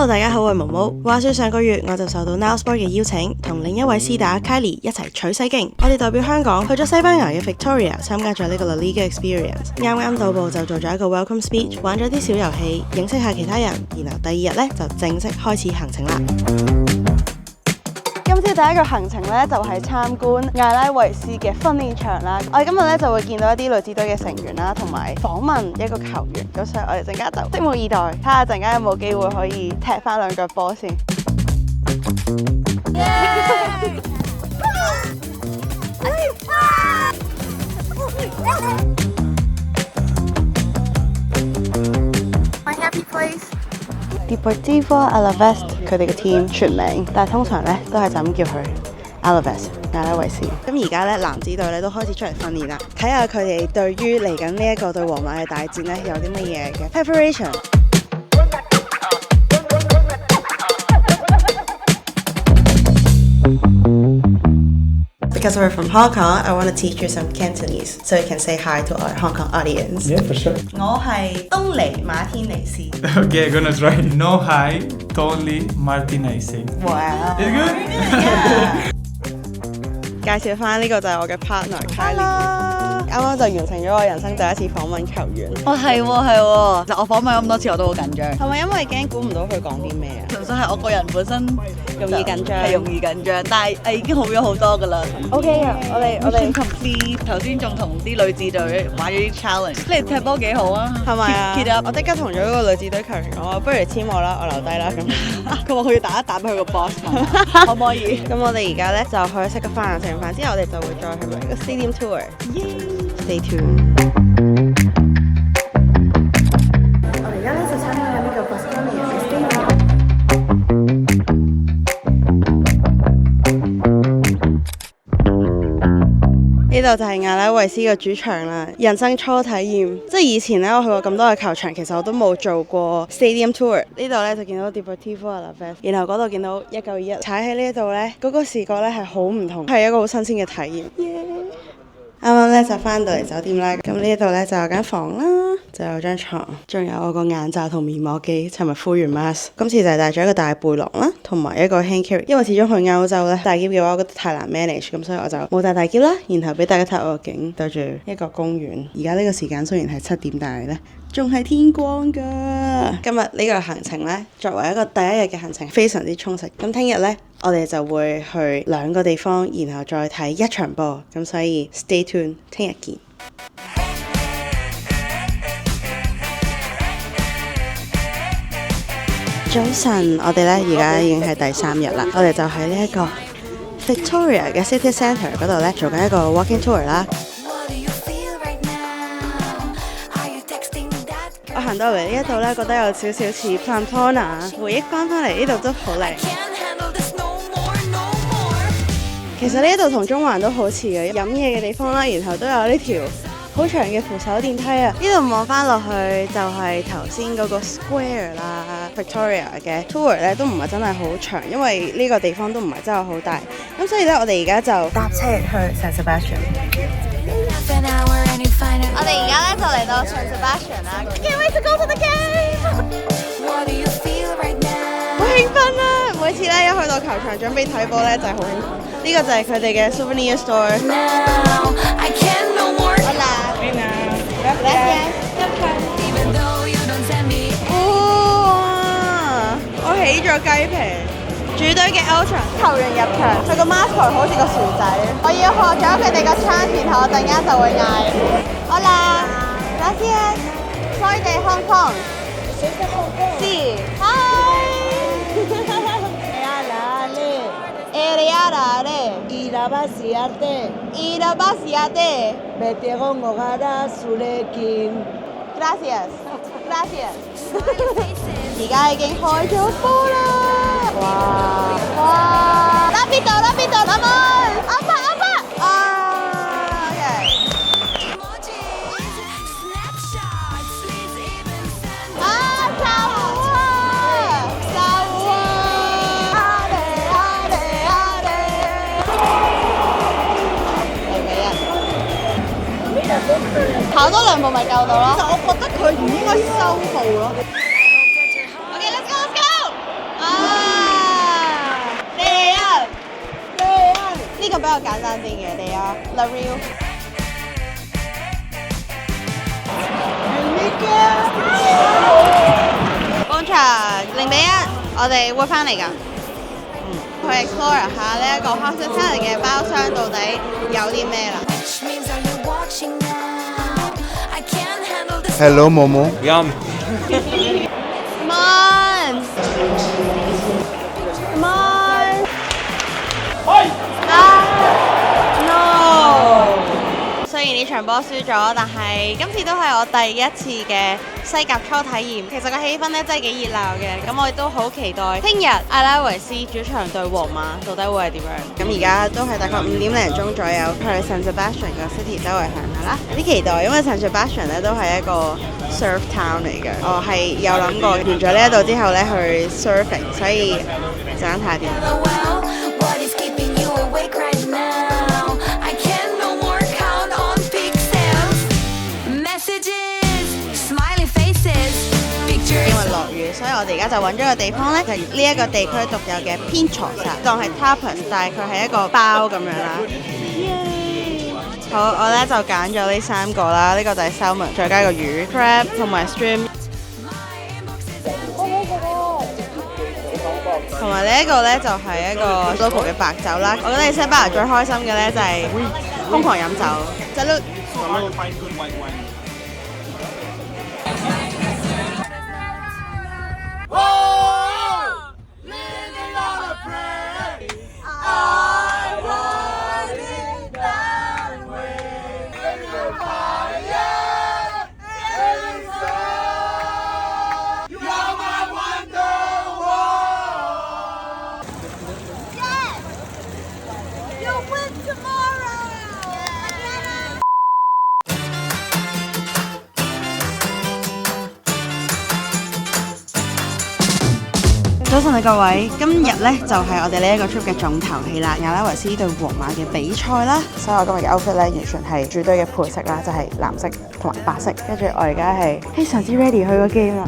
Hello， 大家好，我係毛毛。話說上個月我就受到 Now Sport 嘅邀請，同另一位師打 Kylie 一齊取西經。我哋代表香港去咗西班牙嘅 Victoria 參加咗呢個 La Liga Experience。啱啱到埗就做咗一個 welcome speech， 玩咗啲小遊戲，認識下其他人。然後第二日呢，就正式開始行程啦。今朝第一個行程咧就係參觀艾拉維斯嘅訓練場啦。我哋今日咧就會見到一啲女子隊嘅成員啦，同埋訪問一個球員。咁所以我哋陣間就拭目以待，睇下陣間有冇機會可以踢翻兩腳波先。My happy place。Deportivo Alaves 佢哋嘅 team 全名，但係通常咧都係就咁叫佢 Alaves 艾拉維斯。咁而家咧男子隊咧都開始出嚟訓練啦，睇下佢哋對於嚟緊呢一個對皇馬嘅大戰咧有啲乜嘢嘅 preparation。Because we're from Hong Kong, I want to teach you some Cantonese, so you can say hi to our Hong Kong audience. Yeah, for sure. 我係東尼馬天尼斯。Okay, gonna try. No hi, Tony Martinez. Wow. It's good? Yeah. 介紹翻呢個就係我嘅 partner Kylie。啱啱就完成咗我人生第一次訪問球員。哦，係喎，係喎。嗱，我訪問咁多次我都好緊張。係咪因為驚估唔到佢講啲咩啊？純粹係我個人本身容易緊張，係容易緊張，但係已經好咗好多㗎啦。OK 啊，我哋 complete 頭先仲同啲女子隊玩咗啲 challenge。你哋踢波幾好啊？係咪啊 ？Keep it up！我即刻同咗嗰個女子隊球員講，不如簽我啦，我留低啦咁。佢話佢要打一打俾佢個 boss， 可唔可以？咁我哋而家咧就去食個飯，食完飯之後我哋就會再去個 stadium tour。Stay tuned。我哋而家咧就參加緊呢個 Baskonia 嘅 stadium。呢度就係艾拉維斯嘅主場啦，人生初體驗。即係以前咧，我去過咁多嘅球場，其實我都冇做過 stadium tour。呢度咧就見到 Deportivo Alaves， 然後嗰度見到1921，踩喺呢度咧，嗰個視覺咧係好唔同，係一個好新鮮嘅體驗。啱啱咧就翻到嚟酒店啦，咁呢度咧就有間房啦，就有張床，仲有我個眼罩同面膜機，尋日敷完 mask。今次就係帶咗一個大背囊啦，同埋一個 hand carry，因為始終去歐洲咧，大篋嘅話我覺得太難 manage，咁所以我就冇帶大篋啦。然後俾大家睇我個景，對住一個公園。而家呢個時間雖然係7點，但係咧仲係天光㗎。今日呢個行程咧，作為一個第一日嘅行程，非常之充實。咁聽日咧，我哋就會去2個地方，然後再睇一場波。咁所以 stay tuned， 聽日見。早晨，我哋咧而家已經係第3日啦。我哋就喺呢一個 Victoria 嘅 City Centre 嗰度咧，做緊一個 walking tour 啦。我行到嚟呢一度咧，覺得有少少似 Pamplona， 回憶翻嚟呢度都好靚。其實呢一度同中環都好似嘅，飲嘢嘅地方啦，然後都有呢條好長嘅扶手電梯啊！呢度望翻落去就係頭先嗰個 Square 啦。Victoria 嘅 tour 咧都唔係真係好長，因為呢個地方都唔係真係好大。咁所以咧，我哋而家就搭車去 San Sebastian。我哋而家咧就嚟到 San Sebastian 啦。Can't wait to go to the game！ 好興奮啊！每次咧一去到球場準備睇波咧就係好興奮。呢個就係佢哋嘅 souvenir store。我起咗雞皮。主隊嘅 Ultra 球員入場，佢個 mascot 好似個薯仔。我要學咗佢哋個餐，然後我陣間就會嗌。Hola, gracias. Soy de Hong Kong. Sí. Hi. Irabasiate. Betegongo gara zurekin. Gracias. Gracias. 而家已經開咗波啦！哇！Rápido, vamos! Apa! Okay. 走啊！跑多2步咪夠到咯。其實我覺得佢唔應該收步咯。OK，let's go！較簡單啲嘅，你啊 La Real。廣場0-1，我哋會翻嚟㗎。去 explore 下呢一個 hospitality 嘅包廂到底有啲咩啦。Hello, Momo. Yum. Come on! Come on! No！ 雖然呢場波輸咗，但係今次都係我第一次嘅西甲初體驗。其實個氣氛咧真係幾熱鬧嘅，咁我亦都好期待聽日阿拉維斯主場對皇馬到底會係點樣。咁而家都係大概5點零鐘左右，去 San Sebastian 個 city 周圍行下啦。有啲期待，因為 San Sebastian 咧都係一個 surf town 嚟嘅。我係有諗過完咗呢一度之後咧去 surfing， 所以陣間睇下點。因為落雨，所以我哋而家就揾咗個地方咧，就呢一個地區獨有嘅 pinchos， 當係 tapas， 但係佢係一個包咁樣啦。好，我咧就揀咗呢3個啦，呢個就係 salmon， 再加個魚 crab 同埋 shrimp， 同埋呢一個咧就係一個 local 嘅白酒啦。我覺得喺西班牙最開心嘅咧就係瘋狂飲酒。Salud！早晨啊各位，今日咧就係我哋呢一個 trip 嘅重頭戲啦，阿拉維斯對皇馬嘅比賽啦，所以我今日嘅 outfit 咧完全係主隊嘅配色啦，就係藍色同埋白色，跟住我而家係非常之 ready 去個 game 啦。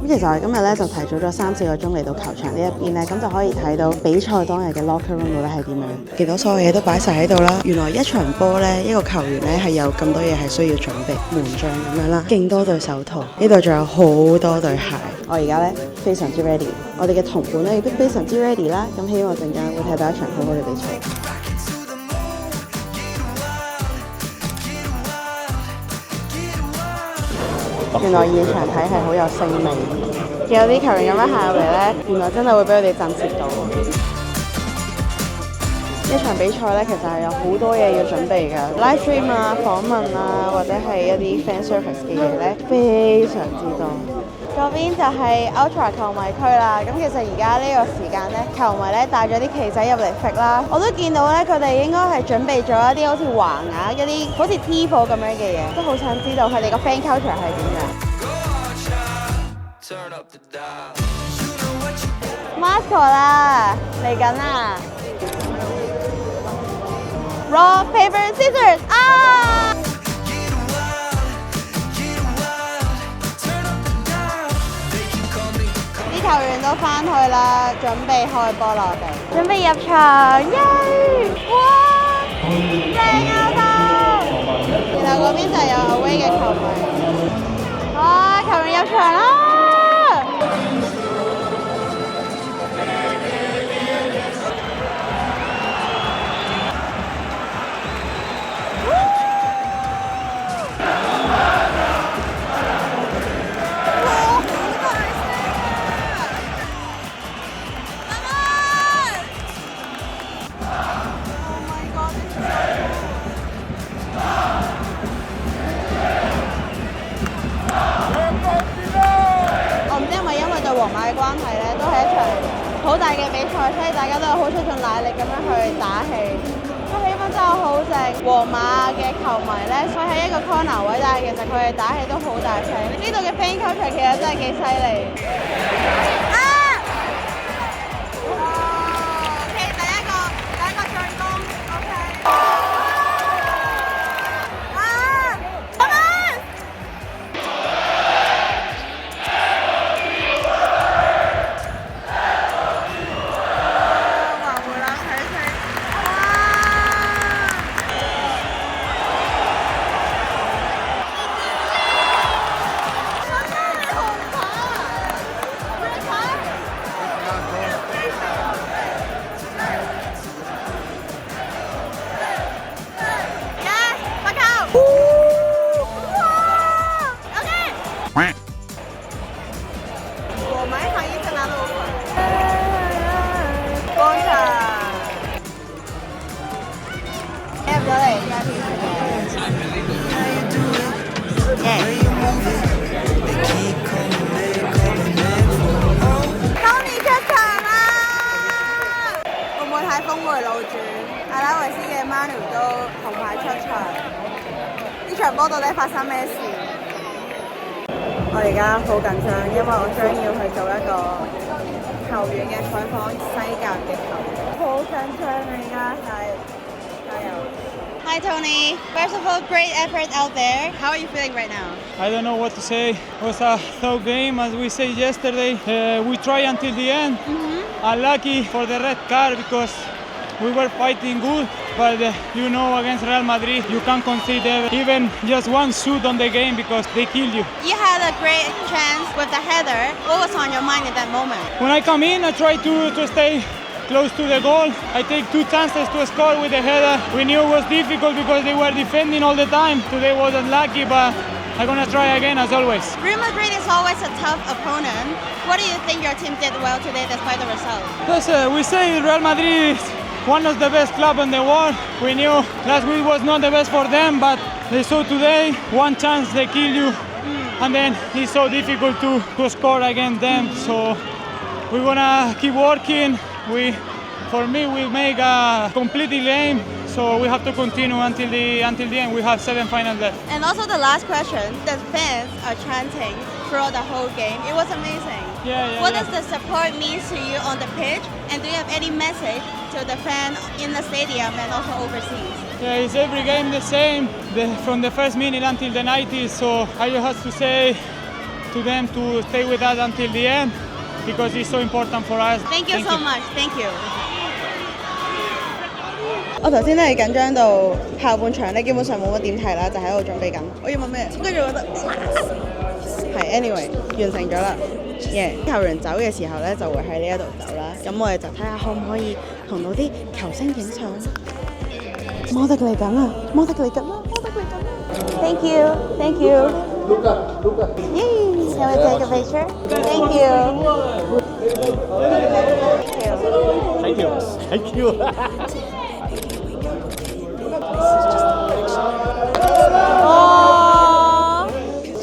咁其實我哋今日咧就提早咗3-4個鐘嚟到球場呢一邊咧，咁就可以睇到比賽當日嘅 locker room 到底係點樣，見到所有嘢都擺晒喺度啦。原來一場波咧，一個球員咧係有咁多嘢係需要準備，門將咁樣啦，勁多對手套，呢度仲有好多對鞋。我而家咧非常之 ready， 我哋嘅同伴咧亦都非常之 ready 啦。咁希望陣間會睇到一場好好嘅比賽。原來現場睇係好有聲味，見有啲球員咁樣行入嚟咧，原來真係會俾佢哋震懾到。一場比賽咧，其實係有好多嘢要準備㗎 ，live stream 啊、訪問啊，或者係一啲 fan service 嘅嘢咧，非常之多。嗰邊就係 Ultra 球迷區啦，咁其實而家呢個時間咧，球迷咧帶咗啲旗仔入嚟揈啦，我都見到咧佢哋應該係準備咗一啲好似橫額、一啲好似 T-ball 咁樣嘅嘢，都好想知道佢哋個 fan culture 係點樣。Masco 啦，嚟緊啦 ！Rock paper scissors 啊！啲球員都翻去啦，準備開波啦，我哋準備入場，耶！哇，正啊都！然後嗰邊就有 away 嘅球迷，哇，球員入場啦！皇馬嘅關係咧，都係一場好大嘅比賽，所以大家都有好出盡奶力咁樣去打氣。個氣氛真係好正。皇馬嘅球迷咧，佢喺一個 corner 位，但係其實佢哋打氣都好大聲。呢度嘅 fan culture 其實真係幾犀利。啊！OK，第一個進攻 ，OK。波到底發生咩事？我而家好緊張，因為我將要去做一個球員嘅採訪，西甲嘅球員，好緊張啊！而家係加油！Hi Tony, first of all, great effort out there. How are you feeling right now? I don't know what to say. It was a tough game, as we said yesterday. We tried until the end. Unlucky for the red card because we were fighting good. But you know, against Real Madrid, you can't concede even just one shoot on the game because they kill you. You had a great chance with the header. What was on your mind at that moment? When I come in, I try to stay close to the goal. I take 2 chances to score with the header. We knew it was difficult because they were defending all the time. Today wasn't lucky, but I'm gonna try again as always. Real Madrid is always a tough opponent. What do you think your team did well today despite the result? Yes, we say Real Madrid is one of the best clubs in the world. We knew last week was not the best for them, but they saw today, one chance they kill you. And then it's so difficult to score against them. So we're gonna keep working. For me, we make a completely game, so we have to continue until the end. We have 7 finals left. And also the last question, the fans are chanting throughout the whole game. It was amazing. What does the support mean to you on the pitch? And do you have any message to the fan in the stadium and also overseas? Yeah, it's every game the same, from the first minute until the 90s. So I just have to say to them to stay with us until the end because it's so important for us. Thank you so much. Thank you. 我頭先咧緊張到下半場咧，基本上冇乜點睇啦，就喺度準備緊。我要問咩？跟住我覺得係 anyway 完成咗啦。球員走嘅時候咧，就會喺呢一度走啦。咁我哋就睇下可唔可以同到啲球星影相。摩迪嚟緊啊！摩迪嚟緊啦！摩迪嚟緊啦 ！Thank you, thank you. Yay! Can we take a picture? Thank you. Thank you. Thank you. 哇！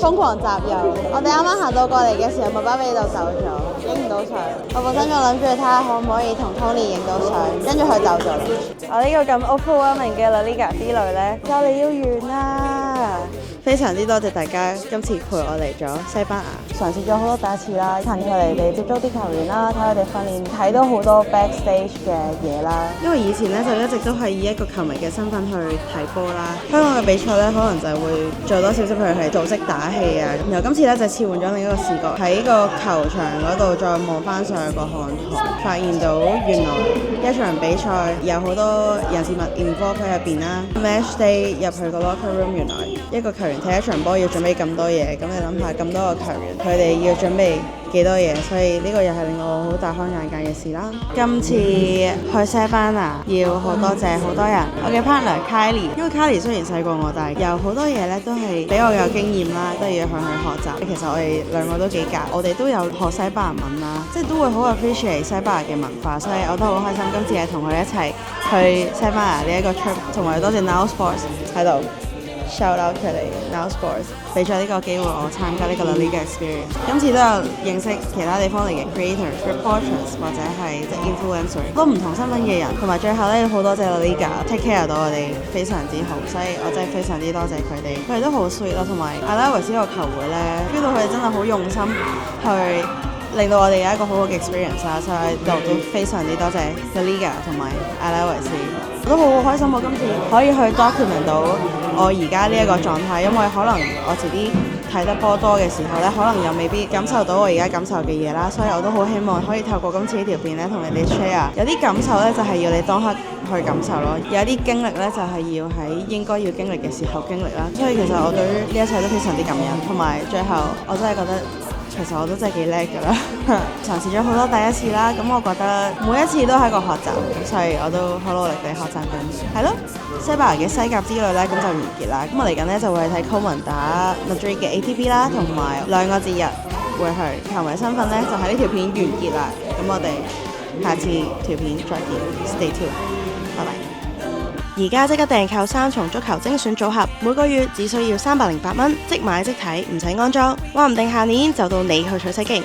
瘋狂集郵！我哋啱啱行到過嚟嘅時候，麥巴比就走咗，影唔到相。我本身仲諗住睇下可唔可以同 Tony 影到相，跟住佢走咗啦。我呢個咁 overwhelming 嘅 La Liga 之旅咧，就嚟要完啦！非常之多謝大家今次陪我嚟咗西班牙，嘗試咗好多第一次啦，近距離地接觸啲球員啦，睇佢哋訓練，睇到好多 backstage 嘅嘢啦。因為以前咧就一直都係以一個球迷嘅身份去睇波啦，香港嘅比賽咧可能就係會做多少少，譬如係組織打氣啊。然後今次咧就切換咗另一個視覺，喺個球場嗰度再望翻上去個看台，發現到原來一場比賽有好多人事物 involve 喺入邊啦。Match day 入去個 locker room， 原來一個球員睇一場波要準備咁多嘢，咁你諗下咁多個球員，佢哋要準備幾多嘢，所以呢個又係令我好大開眼界嘅事啦。今次去西班牙要好多謝好多人，我嘅 partner Kylie， 因為 Kylie 雖然細過我，但係有好多嘢咧都係比我有經驗啦，都要向佢學習。其實我哋兩個都幾夾，我哋都有學西班牙文啦，即係都會好 appreciate 西班牙嘅文化，所以我都好開心今次係同佢一齊去西班牙呢一個 trip， 同埋多謝 Now Sports 喺度。shout out 佢哋 Now Sports 俾咗呢個機會我參加呢個 La Liga Experience。今次都有認識其他地方嚟嘅 creators、reporters 或者係即係 influencer， 好多唔同身份嘅人，同埋最後咧好多謝 La Liga take care 到我哋非常之好，所以我真係非常之多謝佢哋，佢哋都好 sweet 咯，同埋阿拉維斯個球會咧，feel 到佢哋真係好用心去令到我哋有一個好好嘅 experience 啦，所以都非常之多謝 La Liga 同埋阿拉維斯。我都好開心，我今次可以去 document 到我而家呢一個狀態，因為可能我遲啲睇得波多嘅時候咧，可能又未必感受到我而家感受嘅嘢啦，所以我都好希望可以透過今次呢條片咧，同你哋 share 有啲感受咧，就係要你當刻去感受咯；有啲經歷咧，就係要喺應該要經歷嘅時候經歷啦。所以其實我對於呢一切都非常之感恩，同埋最後我真係覺得。其實我都真係幾叻㗎啦，嘗試咗好多第一次啦，咁我覺得每一次都係一個學習，所以我都好努力地學習緊。係咯，西班牙嘅西甲之旅咧，咁就完結啦。咁我嚟緊咧就會去睇 Koeman 打 Madrid 嘅 ATP 啦，同埋兩個節日會去。球迷身份咧就喺呢條片完結啦。咁我哋下次條片再見 ，Stay tuned， 拜拜。而家即刻訂購3重足球精選組合，每個月只需要308蚊，即買即睇，唔使安裝，話唔定下年就到你去取西經。